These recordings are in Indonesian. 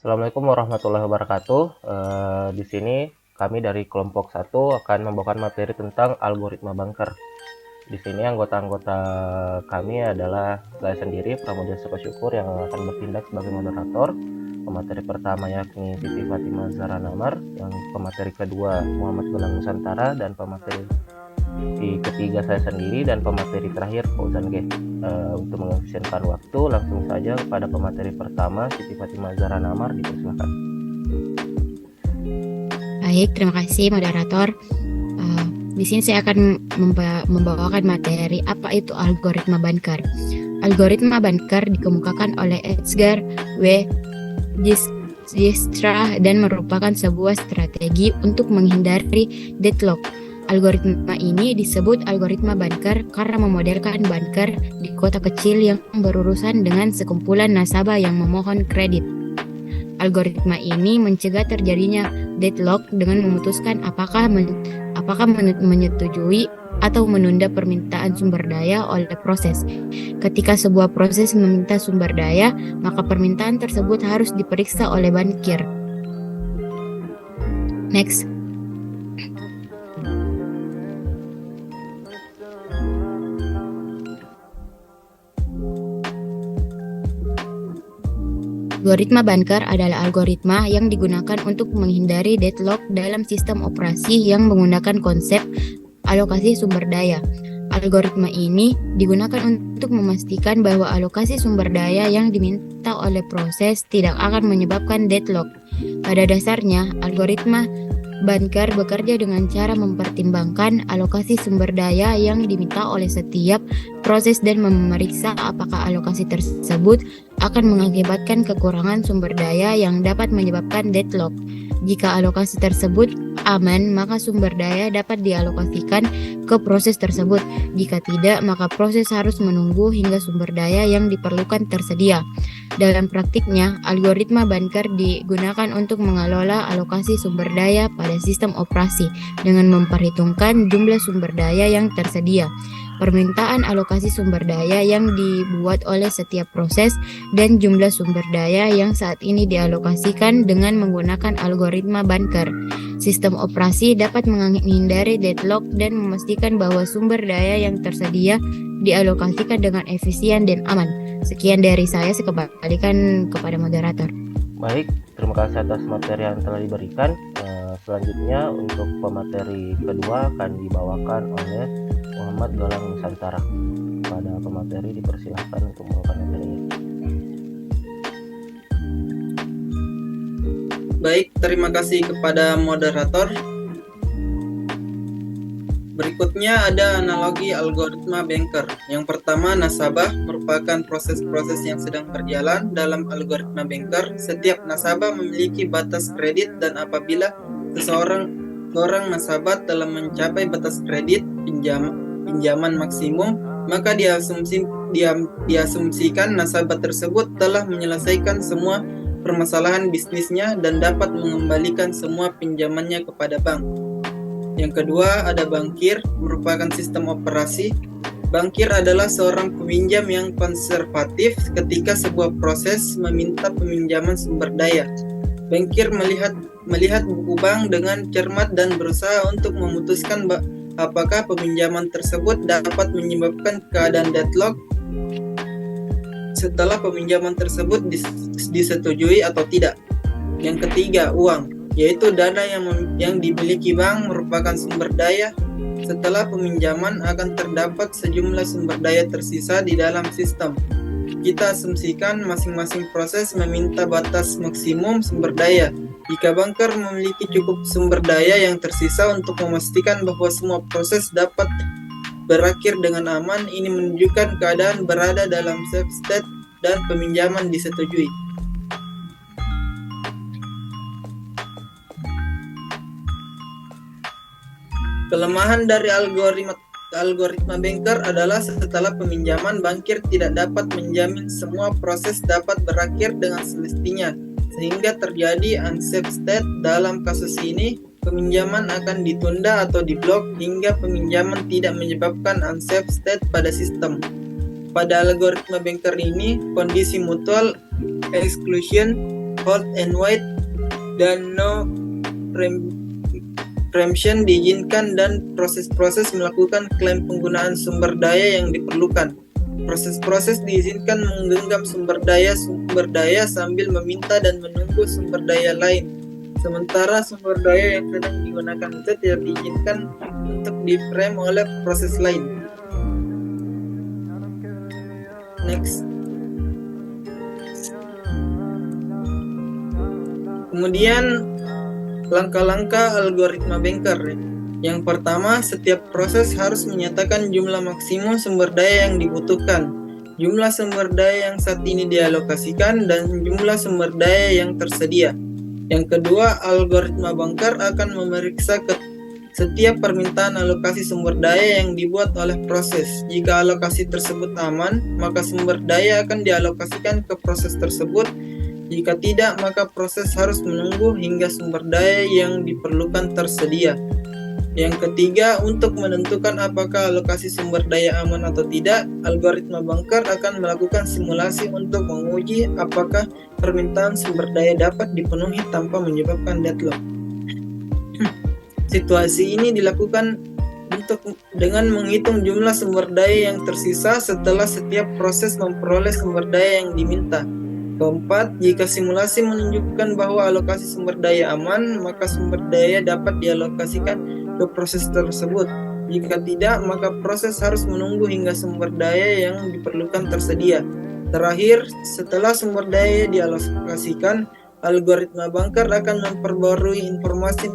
Assalamualaikum warahmatullahi wabarakatuh. Di sini kami dari kelompok 1 akan membawakan materi tentang algoritma banker. Di sini anggota-anggota kami adalah saya sendiri, Pramudia Syukur, yang akan bertindak sebagai moderator. Pemateri pertama yakni Siti Fatimah Zahra Namar, yang pemateri kedua Muhammad Gulang Nusantara, dan pemateri ketiga saya sendiri, dan pemateri terakhir Fauzan G. Untuk mengefisienkan waktu, langsung saja kepada pemateri pertama Siti Fatimah Zahra Namar, dipersilakan. Baik, terima kasih moderator. Di sini saya akan membawakan materi apa itu algoritma banker. Algoritma banker dikemukakan oleh Edgar W. Dijkstra dan merupakan sebuah strategi untuk menghindari deadlock. Algoritma ini disebut algoritma banker karena memodelkan banker di kota kecil yang berurusan dengan sekumpulan nasabah yang memohon kredit. Algoritma ini mencegah terjadinya deadlock dengan memutuskan apakah menyetujui atau menunda permintaan sumber daya oleh proses. Ketika sebuah proses meminta sumber daya, maka permintaan tersebut harus diperiksa oleh bankir. Next. Algoritma banker adalah algoritma yang digunakan untuk menghindari deadlock dalam sistem operasi yang menggunakan konsep alokasi sumber daya. Algoritma ini digunakan untuk memastikan bahwa alokasi sumber daya yang diminta oleh proses tidak akan menyebabkan deadlock. Pada dasarnya, algoritma banker bekerja dengan cara mempertimbangkan alokasi sumber daya yang diminta oleh setiap proses dan memeriksa apakah alokasi tersebut akan mengakibatkan kekurangan sumber daya yang dapat menyebabkan deadlock. Jika alokasi tersebut aman, maka sumber daya dapat dialokasikan ke proses tersebut. Jika tidak, maka proses harus menunggu hingga sumber daya yang diperlukan tersedia. Dalam praktiknya, algoritma banker digunakan untuk mengelola alokasi sumber daya pada sistem operasi dengan memperhitungkan jumlah sumber daya yang tersedia, permintaan alokasi sumber daya yang dibuat oleh setiap proses, dan jumlah sumber daya yang saat ini dialokasikan dengan menggunakan algoritma banker. Sistem operasi dapat menghindari deadlock dan memastikan bahwa sumber daya yang tersedia dialokasikan dengan efisien dan aman. Sekian dari saya kembalikan kepada moderator. Baik, terima kasih atas materi yang telah diberikan. Selanjutnya untuk pemateri kedua akan dibawakan oleh Muhammad Gulang Nusantara. Pada pemateri dipersilahkan untuk membawakan materinya. Baik, terima kasih kepada moderator. Berikutnya ada analogi algoritma banker. Yang pertama, nasabah merupakan proses-proses yang sedang berjalan dalam algoritma banker. Setiap nasabah memiliki batas kredit, dan apabila seorang nasabah telah mencapai batas kredit pinjaman maksimum, maka diasumsikan nasabah tersebut telah menyelesaikan semua permasalahan bisnisnya dan dapat mengembalikan semua pinjamannya kepada bank. Yang kedua, ada bankir, merupakan sistem operasi. Bankir adalah seorang peminjam yang konservatif ketika sebuah proses meminta peminjaman sumber daya. Bankir melihat buku bank dengan cermat dan berusaha untuk memutuskan apakah peminjaman tersebut dapat menyebabkan keadaan deadlock setelah peminjaman tersebut disetujui atau tidak. Yang ketiga, uang, yaitu dana yang dimiliki bank merupakan sumber daya. Setelah peminjaman akan terdapat sejumlah sumber daya tersisa di dalam sistem. Kita asumsikan masing-masing proses meminta batas maksimum sumber daya. Jika banker memiliki cukup sumber daya yang tersisa untuk memastikan bahwa semua proses dapat berakhir dengan aman, ini menunjukkan keadaan berada dalam safe state dan peminjaman disetujui. Kelemahan dari algoritma banker adalah setelah peminjaman, bankir tidak dapat menjamin semua proses dapat berakhir dengan semestinya, sehingga terjadi unsafe state. Dalam kasus ini, peminjaman akan ditunda atau diblok hingga peminjaman tidak menyebabkan unsafe state pada sistem. Pada algoritma banker ini, kondisi mutual exclusion hold and wait, dan no preemption diizinkan, dan proses-proses melakukan klaim penggunaan sumber daya yang diperlukan. Proses-proses diizinkan menggenggam sumber daya sambil meminta dan menunggu sumber daya lain. Sementara sumber daya yang sedang digunakan itu tidak diizinkan untuk di-frame oleh proses lain. Next. Kemudian langkah-langkah algoritma Banker. Yang pertama, setiap proses harus menyatakan jumlah maksimum sumber daya yang dibutuhkan, jumlah sumber daya yang saat ini dialokasikan, dan jumlah sumber daya yang tersedia. Yang kedua, algoritma Banker akan memeriksa setiap permintaan alokasi sumber daya yang dibuat oleh proses. Jika alokasi tersebut aman, maka sumber daya akan dialokasikan ke proses tersebut. Jika tidak, maka proses harus menunggu hingga sumber daya yang diperlukan tersedia. Yang ketiga, untuk menentukan apakah alokasi sumber daya aman atau tidak, algoritma Banker akan melakukan simulasi untuk menguji apakah permintaan sumber daya dapat dipenuhi tanpa menyebabkan deadlock. Situasi ini dilakukan dengan menghitung jumlah sumber daya yang tersisa setelah setiap proses memperoleh sumber daya yang diminta. Keempat, jika simulasi menunjukkan bahwa alokasi sumber daya aman, maka sumber daya dapat dialokasikan ke proses tersebut. Jika tidak, maka proses harus menunggu hingga sumber daya yang diperlukan tersedia. Terakhir, setelah sumber daya dialokasikan, algoritma Banker akan memperbarui informasi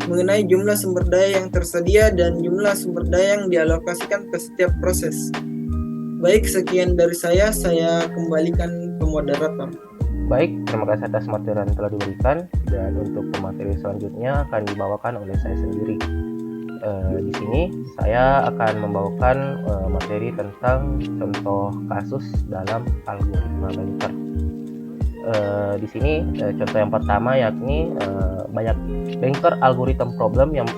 mengenai jumlah sumber daya yang tersedia dan jumlah sumber daya yang dialokasikan ke setiap proses. Baik, sekian dari saya kembalikan ke moderator. Baik, terima kasih atas materi yang telah diberikan, dan untuk materi selanjutnya akan dibawakan oleh saya sendiri. Di sini saya akan membawakan materi tentang contoh kasus dalam algoritma Banker. Di sini contoh yang pertama yakni banyak Banker algorithm problem. Yang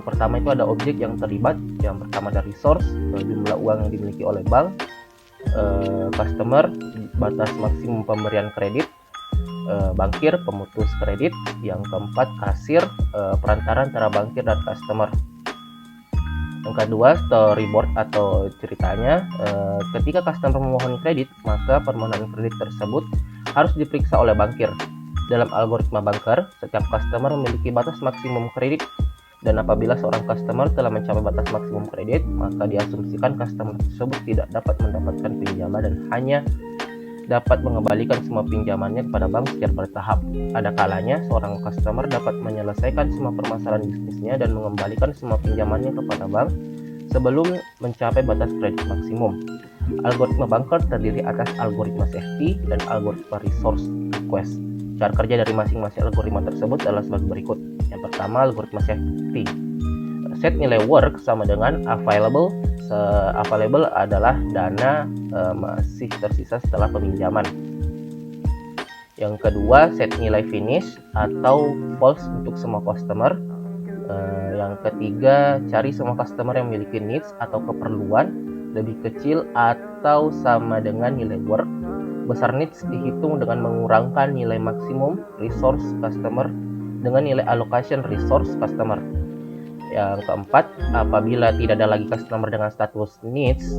pertama itu ada objek yang terlibat. Yang pertama ada resource, jumlah uang yang dimiliki oleh bank, customer, batas maksimum pemberian kredit, bankir, pemutus kredit. Yang keempat kasir, perantara antara bankir dan customer. Yang kedua storyboard atau ceritanya, ketika customer memohon kredit, maka permohonan kredit tersebut harus diperiksa oleh bankir. Dalam algoritma Banker, setiap customer memiliki batas maksimum kredit, dan apabila seorang customer telah mencapai batas maksimum kredit, maka diasumsikan customer tersebut tidak dapat mendapatkan pinjaman dan hanya dapat mengembalikan semua pinjamannya kepada bank secara bertahap. Ada kalanya seorang customer dapat menyelesaikan semua permasalahan bisnisnya dan mengembalikan semua pinjamannya kepada bank sebelum mencapai batas kredit maksimum. Algoritma Banker terdiri atas algoritma safety dan algoritma resource request. Cara kerja dari masing-masing algoritma tersebut adalah sebagai berikut. Yang pertama, algoritma safety. Set nilai work sama dengan available. Available adalah dana masih tersisa setelah peminjaman. Yang kedua, set nilai finish atau false untuk semua customer. Yang ketiga, cari semua customer yang memiliki needs atau keperluan lebih kecil atau sama dengan nilai work. Besar needs dihitung dengan mengurangkan nilai maksimum resource customer dengan nilai allocation resource customer. Yang keempat, apabila tidak ada lagi customer dengan status needs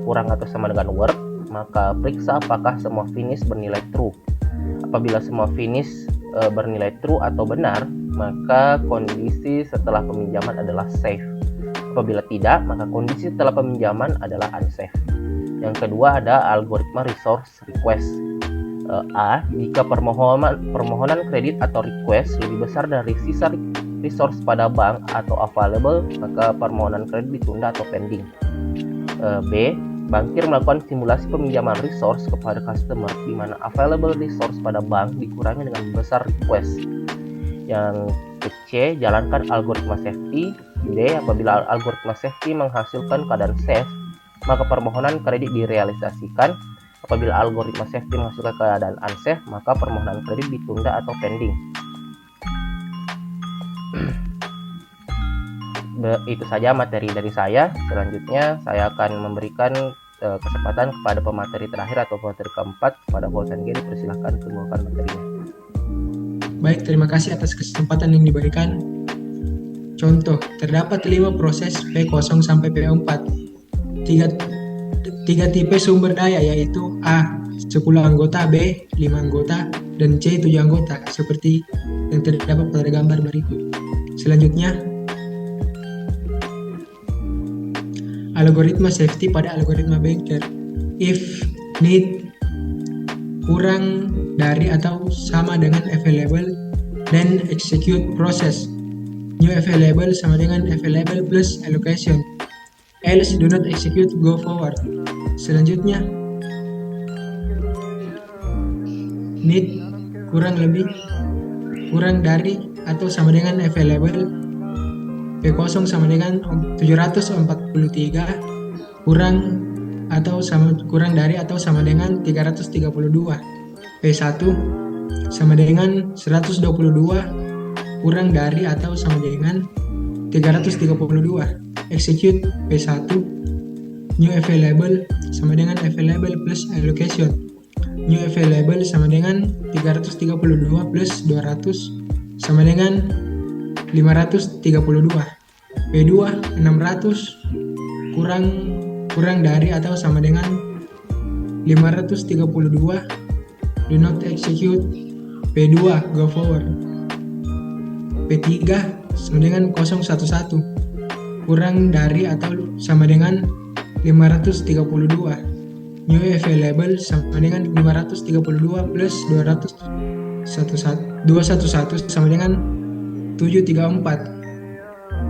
kurang atau sama dengan work, maka periksa apakah semua finish bernilai true. Apabila semua finish bernilai true atau benar, maka kondisi setelah peminjaman adalah safe. Apabila tidak, maka kondisi setelah peminjaman adalah unsafe. Yang kedua ada algoritma resource request. A. Jika permohonan kredit atau request lebih besar dari sisa resource pada bank atau available, maka permohonan kredit ditunda atau pending. B. Bankir melakukan simulasi peminjaman resource kepada customer di mana available resource pada bank dikurangi dengan besar request. Yang C. Jalankan algoritma safety. D. Apabila algoritma safety menghasilkan keadaan safe, maka permohonan kredit direalisasikan. Apabila algoritma safety menghasilkan keadaan unsafe, maka permohonan kredit ditunda atau pending. Itu saja materi dari saya. Selanjutnya saya akan memberikan kesempatan kepada pemateri terakhir atau pemateri keempat pada Volsan G, dipersilahkan untuk membawakan materinya. Baik, terima kasih atas kesempatan yang diberikan. Contoh, terdapat 5 proses P0 sampai P4. Tiga tipe sumber daya, yaitu A 10 anggota, B 5 anggota, dan C 7 anggota, seperti yang terdapat pada gambar berikut. Selanjutnya, algoritma safety pada algoritma Banker. If need kurang dari atau sama dengan available, then execute process. New available sama dengan available plus allocation. Else do not execute, go forward. Selanjutnya, need kurang dari atau sama dengan available. P0 sama dengan 743, kurang dari atau sama dengan 332. P1 sama dengan 122, kurang dari atau sama dengan 332. Execute P1. New available sama dengan available plus allocation. New available sama dengan 332 plus 200 sama dengan 532. P2 600, kurang dari atau sama dengan 532. Do not execute. P2 go forward. P3 sama dengan 011, kurang dari atau sama dengan 532. New available sama dengan 532 plus 211 sama dengan 734.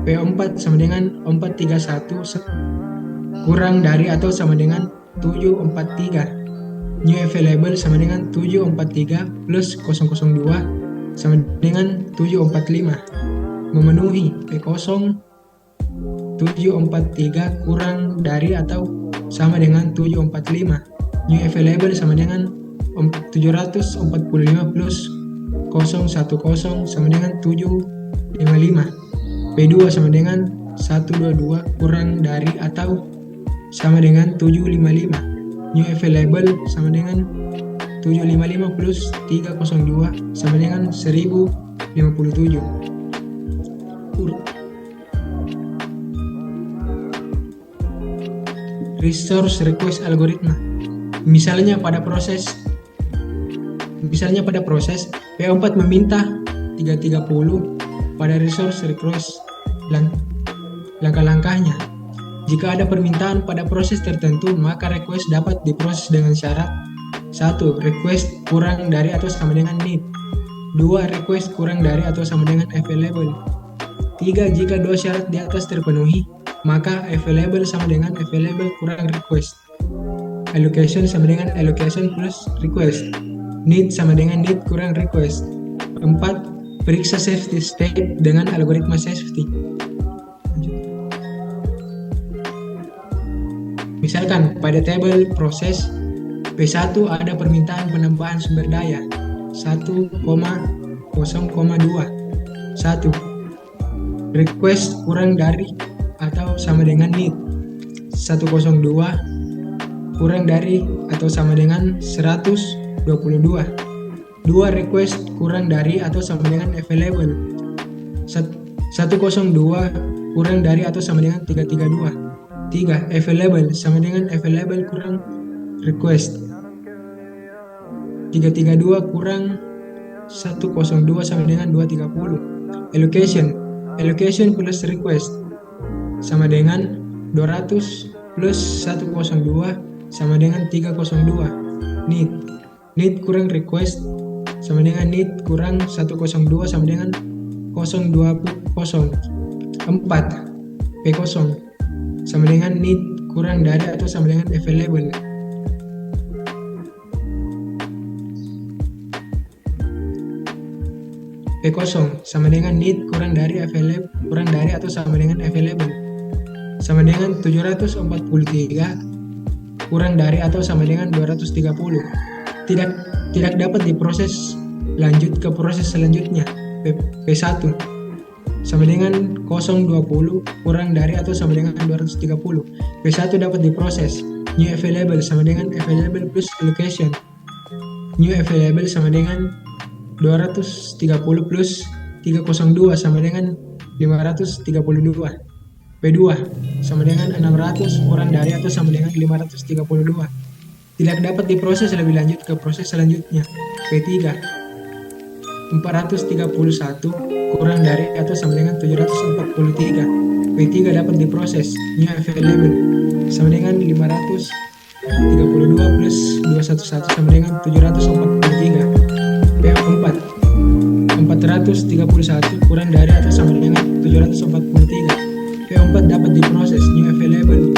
P4 sama dengan 431, kurang dari atau sama dengan 743. New available sama dengan 743 plus 002 sama dengan 745. Memenuhi. P0 743 kurang dari atau sama dengan 745. New available sama dengan 745 plus 010 sama dengan 755. P2 sama dengan 122 kurang dari atau sama dengan 755. New available sama dengan 755 plus 302 sama dengan 1057. Resource request algoritma. Misalnya pada proses P4 meminta 330 pada resource request. Langkah-langkahnya. Jika ada permintaan pada proses tertentu, maka request dapat diproses dengan syarat: 1. Request kurang dari atau sama dengan need. 2. Request kurang dari atau sama dengan available. 3. Jika 2 syarat di atas terpenuhi, maka available sama dengan available kurang request. Allocation sama dengan allocation plus request. Need sama dengan need kurang request. 4. Periksa safety state dengan algoritma safety. Misalkan pada table proses P1 ada permintaan penambahan sumber daya 1,0,2. 1. Request kurang dari atau sama dengan need 102, kurang dari atau sama dengan 122. 2. Request kurang dari atau sama dengan available 102, kurang dari atau sama dengan 332. 3. Available sama dengan available kurang request 332 kurang 102 sama dengan 230. Allocation plus request sama dengan 200 plus 102 sama dengan 302. Need kurang request sama dengan need kurang 102 sama dengan 020. 4. P0 sama dengan need kurang dari atau sama dengan available. P0 sama dengan need kurang dari atau sama dengan available. Sama dengan 743 kurang dari atau sama dengan 230. Tidak dapat diproses, lanjut ke proses selanjutnya. P1 sama dengan 020 kurang dari atau sama dengan 230. P1 dapat diproses. New available sama dengan available plus allocation. New available sama dengan 230 plus 302 sama dengan 532. P2 sama dengan 600 kurang dari atau sama dengan 532. Tidak dapat diproses lebih lanjut ke proses selanjutnya. P3 431 kurang dari atau sama dengan 743. P3 dapat diproses. New available sama dengan 532 plus 211 sama dengan 743. P4 431 kurang dari atau sama dengan 743. P4 dapat diproses. New available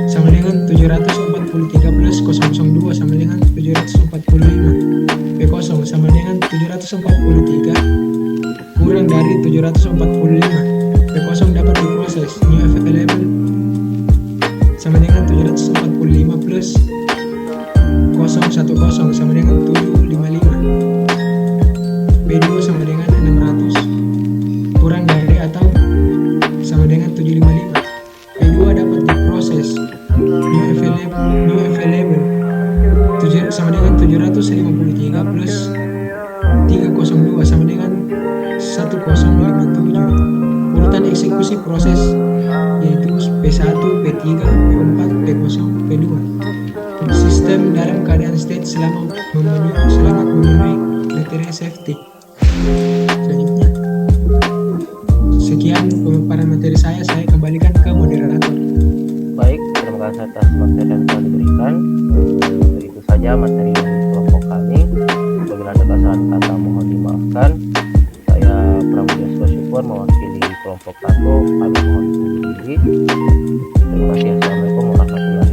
sama dengan 743 plus 002 sama dengan 745. P0 sama dengan 743 kurang dari 745. P0 dapat diproses. New available sama dengan 745 plus 010 sama dengan 755. P2 sama dengan 600 kurang dari atau sama dengan 755. P2 dapat diproses. New available sama dengan 753 plus 302 sama dengan 1057. Urutan eksekusi proses yaitu P1, P3, P4, P0, P2. Sistem dalam keadaan state selama memenuhi kriteria safety. Selanjutnya, sekian pemaparan materi saya kembalikan ke moderator. Baik, terima kasih atas materi yang telah diberikan. Itu saja materi dari kelompok kami. Apabila ada kesalahan kata mohon dimaafkan. Saya Pramudia Syukur mewakili kelompok 1. Kami mohon diri. Terima kasih. Assalamualaikum warahmatullahi wabarakatuh.